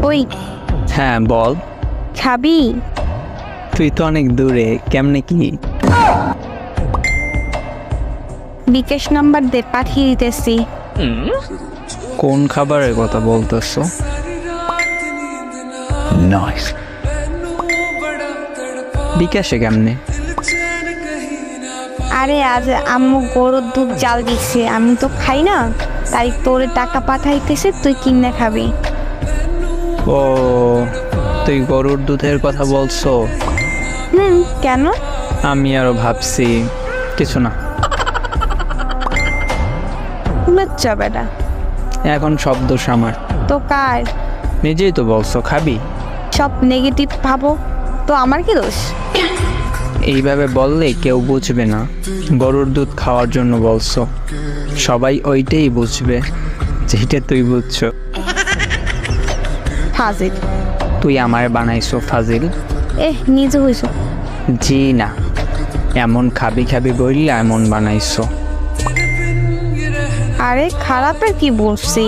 ওই হ্যাঁ বল। খাবি? তুই তো অনেক দূরে, কেমনে কি? বিকাশ নাম্বার দে, পাঠিয়ে দিতেছি। কোন খাবারের কথা বলতেছো? বিকাশে কেমনে? আরে আজ আম্মু গরুর দুধ জাল দিচ্ছে, আমি তো খাই না, তাই তোরে টাকা পাঠাইতেছে, তুই কিনে খাবি। ও, তুই গরুর দুধের কথা বলছো? কেন? আমি আরো ভাবছি কিছু না। লজ্জা বেটা। এখন সব দোষ আমার। তো কার? নিজেই তো বলছো খাবি। সব নেগেটিভ ভাবো তো আমার কি দোষ? এইভাবে বললে কেউ বুঝবে না গরুর দুধ খাওয়ার জন্য বলছো। সবাই ওইটাই বুঝবে যেটা তুই বুঝছো। ফাজিল। তুই আমায় বানাইছো ফাজিল? নিজে হইছো। জি না, এমন খাবি খাবি বললে এমন বানাইছো। আরে খারাপের কি বলছি?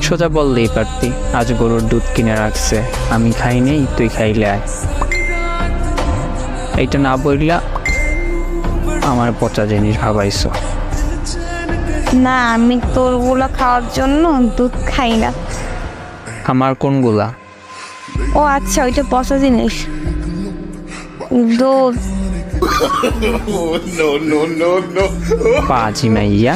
সোজা বললেই পারতি আজ গরুর দুধ কিনে রাখছে, আমি খাই নেই, তুই খাইলে আয়। এইটা না বললা আমার পচা জিনিস ভাবাইছো। না, আমি তোরগুলা খাওয়ার জন্য দুধ খাই না। আমার কোনগুলা? ও আচ্ছা, ওইটা পচা জিনিস। দুধ। পাজি মাইয়া।